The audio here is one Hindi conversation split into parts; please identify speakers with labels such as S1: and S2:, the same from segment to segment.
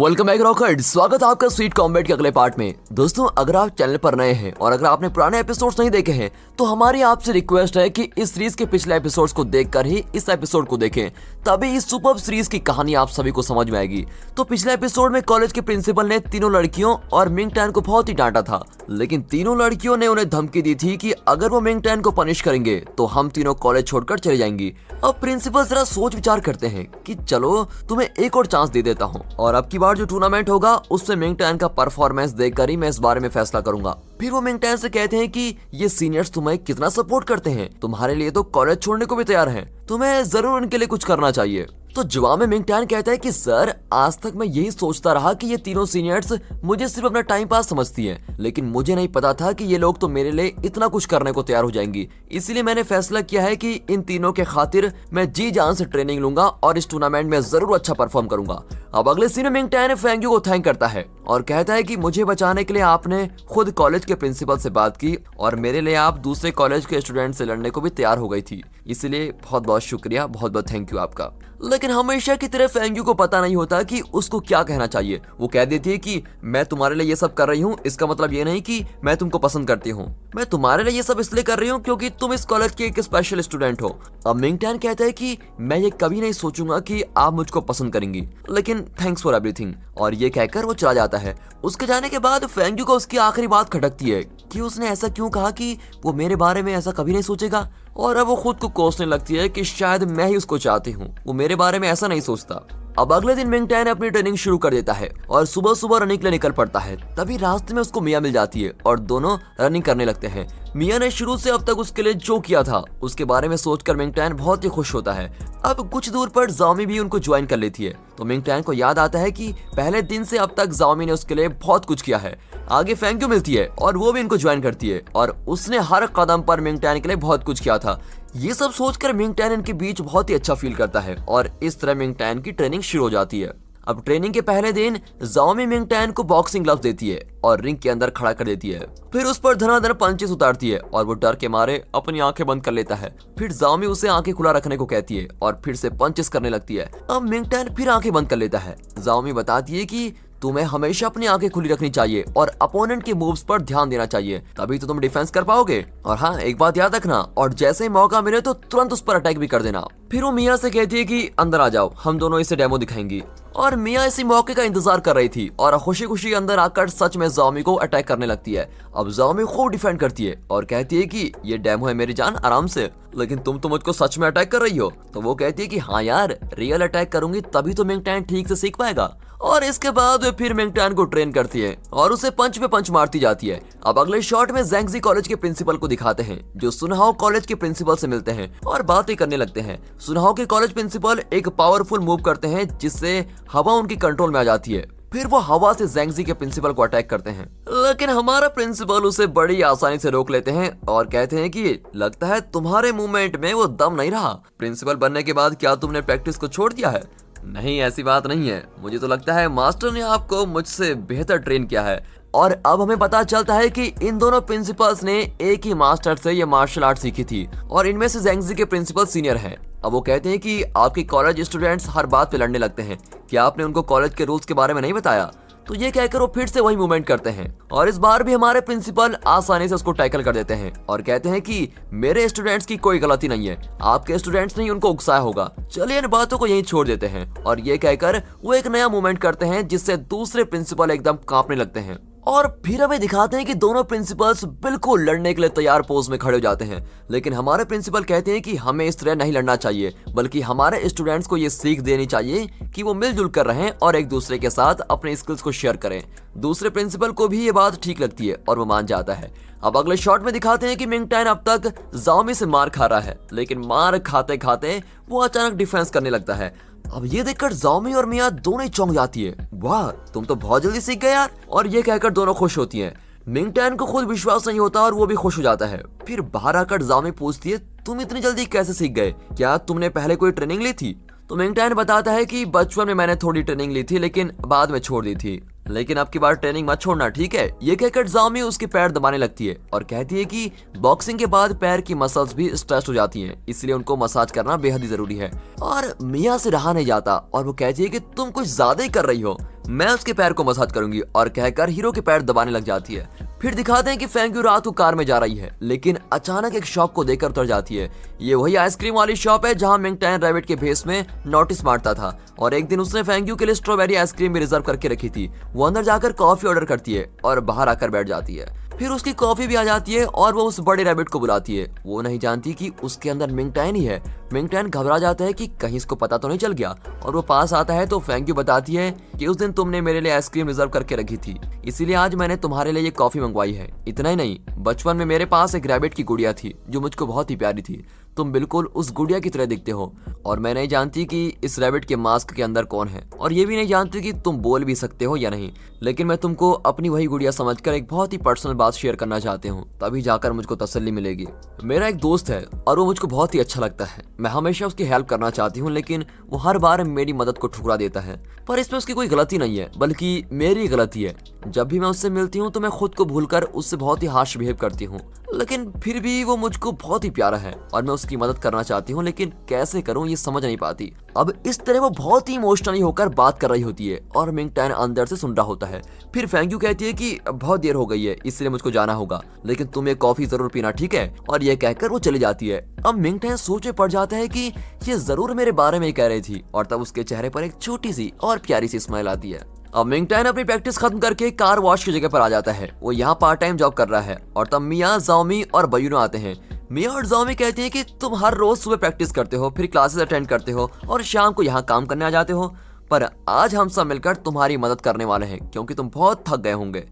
S1: Welcome back rocket. स्वागत है आपका स्वीट कॉम्बैट के अगले पार्ट में। दोस्तों, अगर आप चैनल पर नए हैं और अगर आपने पुराने एपिसोड्स नहीं देखे हैं तो हमारी आपसे रिक्वेस्ट है कि इस सीरीज के पिछले एपिसोड्स को देखकर ही इस एपिसोड को देखें, तभी इस सुपर सीरीज की कहानी आप सभी को समझ में आएगी। तो पिछले एपिसोड में कॉलेज के प्रिंसिपल ने तीनों लड़कियों और मिंग टैन को बहुत ही डांटा था, लेकिन तीनों लड़कियों ने उन्हें धमकी दी थी कि अगर वो मिंग टैन को पनिश करेंगे तो हम तीनों कॉलेज छोड़कर चले जाएंगी। अब प्रिंसिपल जरा सोच विचार करते हैं कि चलो तुम्हें एक और चांस दे देता हूँ और अब की बार जो टूर्नामेंट होगा उससे मिंग टैन का परफॉर्मेंस देखकर ही मैं इस बारे में फैसला करूंगा। फिर वो मिंग टैन से कहते हैं कि ये सीनियर्स तुम्हें कितना सपोर्ट करते हैं, तुम्हारे लिए तो कॉलेज छोड़ने को भी तैयार हैं, तुम्हें जरूर उनके लिए कुछ करना चाहिए। तो जवाब में मिंग टैन कहता है कि सर, आज तक मैं यही सोचता रहा कि ये तीनों सीनियर्स मुझे सिर्फ अपना टाइम पास समझती हैं, लेकिन मुझे नहीं पता था कि ये लोग तो मेरे लिए इतना कुछ करने को तैयार हो जाएंगी। इसीलिए मैंने फैसला किया है कि इन तीनों के खातिर मैं जी जान से ट्रेनिंग लूंगा और इस टूर्नामेंट में जरूर अच्छा परफॉर्म करूंगा। अब अगले सीन में मिंग टैन फेंग यू को थैंक करता है और कहता है कि मुझे बचाने के लिए आपने खुद कॉलेज के प्रिंसिपल से बात की और मेरे लिए आप दूसरे कॉलेज के स्टूडेंट से लड़ने को भी तैयार हो गई थी, इसलिए बहुत बहुत शुक्रिया, बहुत बहुत थैंक यू आपका। लेकिन हमेशा की तरह फेंग यू को पता नहीं होता कि उसको क्या कहना चाहिए। वो कह देती है कि मैं तुम्हारे लिए ये सब कर रही हूँ, इसका मतलब ये नहीं कि मैं तुमको पसंद करती हूँ, मैं तुम्हारे लिए ये सब इसलिए कर रही हूँ क्योंकि तुम इस कॉलेज के एक स्पेशल स्टूडेंट हो। अब मिंग टैन कहता है कि मैं ये कभी नहीं सोचूंगा कि आप मुझको पसंद करेंगी, लेकिन थैंक्स फॉर एवरीथिंग, और ये कहकर वो चला जाता है। उसके जाने के बाद फेंग यू को उसकी आखिरी बात खटकती है कि उसने ऐसा क्यों कहा कि वो मेरे बारे में ऐसा कभी नहीं सोचेगा, और अब वो खुद को कोसने लगती है कि शायद मैं ही उसको चाहती हूँ, वो मेरे बारे में ऐसा नहीं सोचता। अब अगले दिन मिंग टैन अपनी ट्रेनिंग शुरू कर देता है और सुबह सुबह रनिंग के लिए निकल पड़ता है। तभी रास्ते में उसको मिया मिल जाती है और दोनों रनिंग करने लगते हैं। मिया ने शुरू से अब तक उसके लिए जो किया था उसके बारे में सोचकर मिंग टैन बहुत ही खुश होता है। अब कुछ दूर पर जाओमी भी उनको ज्वाइन कर लेती है, तो मिंग टैन को याद आता है कि पहले दिन से अब तक जाओमी ने उसके लिए बहुत कुछ किया है। आगे फेंग यू मिलती है और वो भी इनको ज्वाइन करती है और उसने हर कदम पर मिंग टैन के लिए बहुत कुछ किया था। ये सब सोचकर मिंग टैन इनके बीच बहुत ही अच्छा फील करता है और इस तरह मिंग टैन की ट्रेनिंग शुरू हो जाती है। अब ट्रेनिंग के पहले दिन जाओमी मिंग टैन को बॉक्सिंग ग्लव्स देती है और रिंग के अंदर खड़ा कर देती है। फिर उस पर धनाधन पंचेस उतारती है और वो डर के मारे अपनी आंखें बंद कर लेता है। फिर जाओमी उसे आंखें खुला रखने को कहती है और फिर से पंचेस करने लगती है। अब मिंग टैन फिर आंखें बंद कर लेता है। जाओमी बताती है कि तुम्हें हमेशा अपनी आंखें खुली रखनी चाहिए और अपोनेंट के मूव्स पर ध्यान देना चाहिए, तभी तो तुम डिफेंस कर पाओगे। और हाँ, एक बात याद रखना, और जैसे ही मौका मिले तो तुरंत उस पर अटैक भी कर देना। फिर वो मिया से कहती है कि अंदर आ जाओ, हम दोनों इसे डेमो दिखाएंगी। और मिया इसी मौके का इंतजार कर रही थी और खुशी खुशी अंदर आकर सच में जाओमी को अटैक करने लगती है। अब जाओमी खूब डिफेंड करती है और कहती है कि ये डेमो है मेरी जान, आराम से, लेकिन तुम तो मुझको सच में अटैक कर रही हो। तो वो कहती है कि हाँ यार, रियल अटैक करूंगी तभी तो मिंग टैन ठीक से सीख पाएगा। और इसके बाद वे फिर मिंग टैन को ट्रेन करती है और उसे पंच पे पंच मारती जाती है। अब अगले शॉट में ज़ैंगजी कॉलेज के प्रिंसिपल को दिखाते हैं, जो सुनहाओ कॉलेज के प्रिंसिपल से मिलते हैं और बातें करने लगते हैं। सुनहाओ के कॉलेज प्रिंसिपल एक पावरफुल मूव करते हैं जिससे हवा उनकी कंट्रोल में आ जाती है। फिर वो हवा से ज़ैंगजी के प्रिंसिपल को अटैक करते हैं, लेकिन हमारा प्रिंसिपल उसे बड़ी आसानी से रोक लेते हैं और कहते हैं कि लगता है तुम्हारे मूवमेंट में वो दम नहीं रहा। प्रिंसिपल बनने के बाद क्या तुमने प्रैक्टिस को छोड़ दिया है? नहीं, ऐसी बात नहीं है, मुझे तो लगता है मास्टर ने आपको मुझसे बेहतर ट्रेन किया है। और अब हमें पता चलता है कि इन दोनों प्रिंसिपल्स ने एक ही मास्टर से ये मार्शल आर्ट सीखी थी और इनमें से ज़ैंगजी के प्रिंसिपल सीनियर हैं। अब वो कहते हैं कि आपके कॉलेज स्टूडेंट्स हर बात पे लड़ने लगते हैं, क्या आपने उनको कॉलेज के रूल्स के बारे में नहीं बताया? तो ये कहकर वो फिर से वही मूवमेंट करते हैं और इस बार भी हमारे प्रिंसिपल आसानी से उसको टैकल कर देते हैं और कहते हैं कि मेरे स्टूडेंट्स की कोई गलती नहीं है, आपके स्टूडेंट्स ने उनको उकसाया होगा, चलिए इन बातों को यहीं छोड़ देते हैं। और ये कहकर वो एक नया मूवमेंट करते हैं जिससे दूसरे प्रिंसिपल एकदम कांपने लगते हैं। और फिर हमें दिखाते हैं कि दोनों प्रिंसिपल्स बिल्कुल लड़ने के लिए तैयार पोज में खड़े हो जाते हैं, लेकिन हमारे प्रिंसिपल कहते हैं कि हमें इस तरह नहीं लड़ना चाहिए, बल्कि हमारे स्टूडेंट्स को ये सीख देनी चाहिए कि वो मिलजुल कर रहें और एक दूसरे के साथ अपने स्किल्स को शेयर करें। दूसरे प्रिंसिपल को भी ये बात ठीक लगती है और वो मान जाता है। अब अगले शॉट में दिखाते हैं कि मिंग टैन अब तक जाओमी से मार खा रहा है, लेकिन मार खाते खाते वो अचानक डिफेंस करने लगता है। अब ये देखकर जाओमी और मिया दोनों ही चौंक जाती है, वाह तुम तो बहुत जल्दी सीख गए यार। और ये कहकर दोनों खुश होती हैं। मिंग टैन को खुद विश्वास नहीं होता और वो भी खुश हो जाता है। फिर बाहर आकर जाओमी पूछती है, तुम इतनी जल्दी कैसे सीख गए, क्या तुमने पहले कोई ट्रेनिंग ली थी? तो मिंग टैन बताता है कि बचपन में मैंने थोड़ी ट्रेनिंग ली थी, लेकिन बाद में छोड़ दी थी। लेकिन अब की बार ट्रेनिंग मत छोड़ना, ठीक है? ये कहकर जाओमी उसके पैर दबाने लगती है और कहती है कि बॉक्सिंग के बाद पैर की मसल्स भी स्ट्रेच हो जाती हैं, इसलिए उनको मसाज करना बेहद ही जरूरी है। और मिया से रहा नहीं जाता और वो कहती है कि तुम कुछ ज्यादा ही कर रही हो, मैं उसके पैर को मसाज करूंगी, और कहकर हीरो के पैर दबाने लग जाती है। फिर दिखाते हैं कि फेंग्यू रात को कार में जा रही है, लेकिन अचानक एक शॉप को देखकर उतर जाती है। ये वही आइसक्रीम वाली शॉप है जहां मिंगटैन रैबिट के भेस में नोटिस मारता था, और एक दिन उसने फेंग्यू के लिए स्ट्रॉबेरी आइसक्रीम भी रिजर्व करके रखी थी। वो अंदर जाकर कॉफी ऑर्डर करती है और बाहर आकर बैठ जाती है। फिर उसकी कॉफी भी आ जाती है और वो उस बड़े रैबिट को बुलाती है। वो नहीं जानती कि उसके अंदर मिंगटैन ही है। मिंगटैन घबरा जाता है कि कहीं इसको पता तो नहीं चल गया, और वो पास आता है तो फेंग्यू बताती है कि उस दिन तुमने मेरे लिए आइसक्रीम रिजर्व करके रखी थी, इसीलिए आज मैंने तुम्हारे लिए ये कॉफी मंगवाई है। इतना ही नहीं, बचपन में मेरे पास एक रैबिट की गुड़िया थी जो मुझको बहुत ही प्यारी थी। तुम बिल्कुल उस गुड़िया की तरह दिखते हो, और मैं नहीं जानती कि इस रैबिट के मास्क के अंदर कौन है, और ये भी नहीं जानती कि तुम बोल भी सकते हो या नहीं, लेकिन मैं तुमको अपनी वही गुड़िया समझकर एक बहुत ही पर्सनल बात शेयर करना चाहती हूँ, तभी जाकर मुझको तसल्ली मिलेगी। मेरा एक दोस्त है और वो मुझको बहुत ही अच्छा लगता है। मैं हमेशा उसकी हेल्प करना चाहती हूँ, लेकिन वो हर बार मेरी मदद को ठुकरा देता है। पर इसमें उसकी कोई गलती नहीं है, बल्कि मेरी गलती है। जब भी मैं उससे मिलती हूँ तो मैं खुद को भूलकर उससे बहुत ही हार्श बिहेव करती हूँ, लेकिन फिर भी वो मुझको बहुत ही प्यारा है और मैं उसकी मदद करना चाहती हूँ, लेकिन कैसे करूँ ये समझ नहीं पाती। अब इस तरह वो बहुत ही इमोशनली होकर बात कर रही होती है और मिंगटैन अंदर से सुन रहा होता है। फिर फेंग्यू कहती है कि बहुत देर हो गई है, इसलिए मुझको जाना होगा, लेकिन तुम ये कॉफी जरूर पीना, ठीक है? और ये कहकर वो चली जाती है। अब मिंगटैन सोच में पड़ जाता है कि ये जरूर मेरे बारे में ही कह रही थी, और तब उसके चेहरे पर एक छोटी सी और प्यारी सी स्माइल आती है। अब मिंगटैन अपनी प्रैक्टिस खत्म करके कार वॉश की जगह पर आ जाता है। वो यहाँ पार्ट टाइम जॉब कर रहा है, और तब मिया, जाओमी और बयूनो आते हैं। मिया और जाओमी कहते हैं कि तुम हर रोज सुबह प्रैक्टिस करते हो, फिर क्लासेस अटेंड करते हो और शाम को यहाँ काम करने आ जाते हो, पर आज हम सब मिलकर तुम्हारी मदद करने वाले हैं क्योंकि तुम बहुत थक गए होंगे।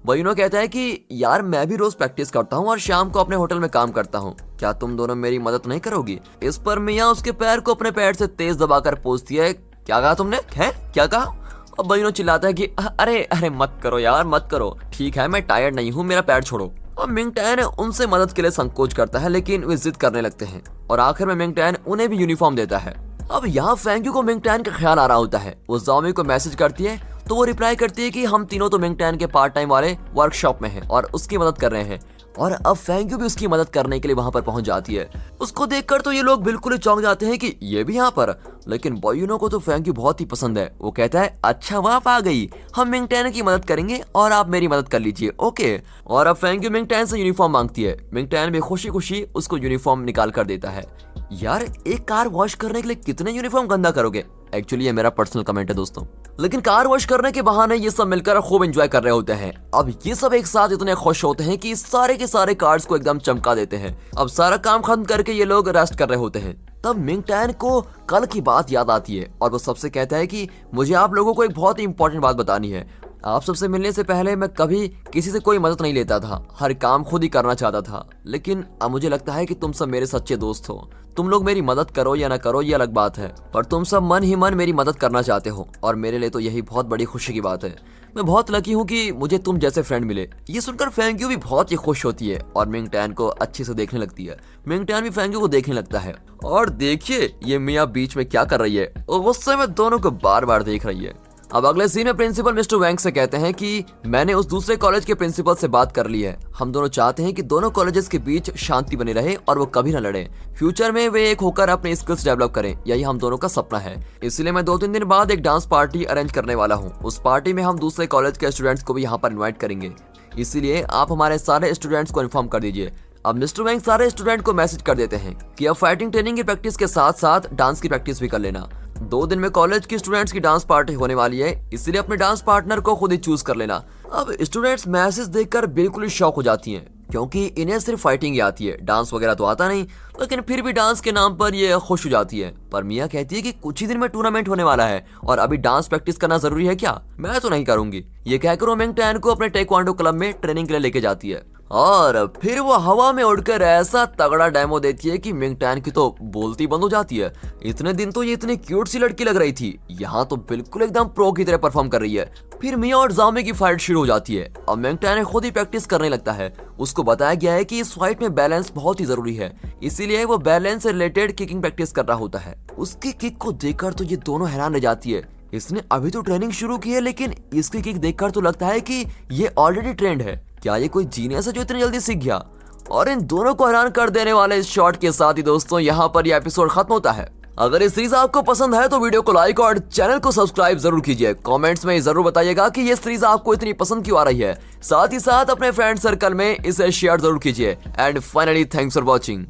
S1: बयूनो कहता है कि यार मैं भी रोज प्रैक्टिस करता हूँ और शाम को अपने होटल में काम करता हूँ, क्या तुम दोनों मेरी मदद नहीं करोगी? इस पर मिया उसके पैर को अपने पैर से तेज दबाकर पूछती है, क्या कहा तुमने? है क्या कहा? और बयूनो चिल्लाता है कि अरे अरे मत करो यार, मत करो, ठीक है मैं टायर्ड नहीं हूँ, मेरा पैर छोड़ो। अब मिंगटैन उनसे मदद के लिए संकोच करता है, लेकिन वे जिद करने लगते हैं और आखिर में मिंगटैन उन्हें भी यूनिफॉर्म देता है। अब यहाँ फेंग्यू को मिंगटैन का ख्याल आ रहा होता है। वो जाओमी को मैसेज करती है तो वो रिप्लाई करती है कि हम तीनों तो मिंगटैन के पार्ट टाइम वाले वर्कशॉप में हैं और उसकी मदद कर रहे हैं, और अब फेंग्यू भी उसकी मदद करने के लिए वहां पर पहुंच जाती है। उसको देखकर तो ये लोग बिल्कुल ही चौंक जाते हैं कि ये भी यहाँ पर, लेकिन बयूनो को तो फेंग्यू बहुत ही पसंद है। वो कहता है अच्छा वो आप आ गई, हम मिंगटैन की मदद करेंगे और आप मेरी मदद कर लीजिए, ओके। और अब फेंग्यू मिंगटैन से यूनिफॉर्म मांगती है। मिंगटैन भी खुशी खुशी उसको यूनिफॉर्म निकाल कर देता है। यार एक कार वॉश करने के लिए कितने यूनिफॉर्म गंदा करोगे? एक्चुअली ये मेरा पर्सनल कमेंट है दोस्तों, लेकिन कार वॉश करने के बहाने ये सब मिलकर खूब एंजॉय कर रहे होते हैं। अब ये सब एक साथ इतने खुश होते हैं कि सारे के सारे कार्ड्स को एकदम चमका देते हैं। अब सारा काम खत्म करके ये लोग रेस्ट कर रहे होते हैं। तब मिंगटैन को कल की बात याद आती है और वो सबसे कहता है कि मुझे आप लोगों को एक बहुत ही इंपॉर्टेंट बात बतानी है। आप सबसे मिलने से पहले मैं कभी किसी से कोई मदद नहीं लेता था, हर काम खुद ही करना चाहता था, लेकिन अब मुझे लगता है कि तुम सब मेरे सच्चे दोस्त हो। तुम लोग मेरी मदद करो या ना करो ये अलग बात है, पर तुम सब मन ही मन मेरी मदद करना चाहते हो और मेरे लिए तो यही बहुत बड़ी खुशी की बात है। मैं बहुत लकी हूँ कि मुझे तुम जैसे फ्रेंड मिले। ये सुनकर फेंग्यू भी बहुत ही खुश होती है और मिंगटैन को अच्छे से देखने लगती है। मिंगटैन भी फेंग्यू को देखने लगता है और देखिए ये मिया बीच में क्या कर रही है, और गुस्से में दोनों को बार बार देख रही है। अब अगले सीन में प्रिंसिपल मिस्टर वैंग से कहते हैं कि मैंने उस दूसरे कॉलेज के प्रिंसिपल से बात कर ली है। हम दोनों चाहते हैं कि दोनों कॉलेजेस के बीच शांति बनी रहे और वो कभी न लड़े। फ्यूचर में वे एक होकर अपने स्किल्स डेवलप करें, यही हम दोनों का सपना है। इसलिए मैं 2-3 दिन बाद एक डांस पार्टी अरेंज करने वाला हूँ। उस पार्टी में हम दूसरे कॉलेज के स्टूडेंट्स को भी यहाँ पर इन्वाइट करेंगे, इसीलिए आप हमारे सारे स्टूडेंट्स को इन्फॉर्म कर दीजिए। अब मिस्टर वैंग सारे स्टूडेंट को मैसेज कर देते हैं कि अब फाइटिंग ट्रेनिंग की प्रैक्टिस के साथ साथ डांस की प्रैक्टिस भी कर लेना। 2 दिन में कॉलेज की स्टूडेंट्स की डांस पार्टी होने वाली है, इसलिए अपने डांस पार्टनर को खुद ही चूज कर लेना। अब स्टूडेंट्स मैसेज देखकर बिल्कुल ही शॉक हो जाती हैं, क्योंकि इन्हें सिर्फ फाइटिंग ही आती है, डांस वगैरह तो आता नहीं, लेकिन फिर भी डांस के नाम पर ये खुश हो जाती है। पर मिया कहती है कि कुछ ही दिन में टूर्नामेंट होने वाला है और अभी डांस प्रैक्टिस करना जरूरी है क्या? मैं तो नहीं करूंगी। ये कहकर वो मिंगटैन को अपने टेक्वांडो क्लब में ट्रेनिंग के लिए लेके जाती है और फिर वो हवा में उड़कर ऐसा तगड़ा डेमो देती है कि मिंगटैन की तो बोलती बंद हो जाती है। इतने दिन तो ये इतनी क्यूट सी लड़की लग रही थी, यहाँ तो बिल्कुल एकदम प्रो की तरह परफॉर्म कर रही है। फिर मिया और जामे की फाइट शुरू हो जाती है। अब मिंगटैन खुद ही प्रैक्टिस करने लगता है। उसको बताया गया है कि इस फाइट में बैलेंस बहुत ही जरूरी है, इसीलिए वो बैलेंस से रिलेटेड किकिंग प्रैक्टिस कर रहा होता है। उसकी किक को देखकर तो ये दोनों हैरान रह जाती है इसने अभी तो ट्रेनिंग शुरू की है, लेकिन इसकी किक देखकर तो लगता है कि ये ऑलरेडी ट्रेंड है। क्या ये कोई जीनियस है जो इतनी जल्दी सीख गया? और इन दोनों को हैरान कर देने वाले इस शॉट के साथ ही दोस्तों यहाँ पर यह एपिसोड खत्म होता है। अगर इस सीरीज आपको पसंद है तो वीडियो को लाइक और चैनल को सब्सक्राइब जरूर कीजिए। कमेंट्स में जरूर बताइएगा कि ये सीरीज आपको इतनी पसंद क्यों आ रही है। साथ ही साथ अपने फ्रेंड सर्कल में इसे शेयर जरूर कीजिए। And finally thanks for watching.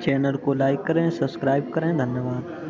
S2: Channel को लाइक करें, सब्सक्राइब करें। धन्यवाद।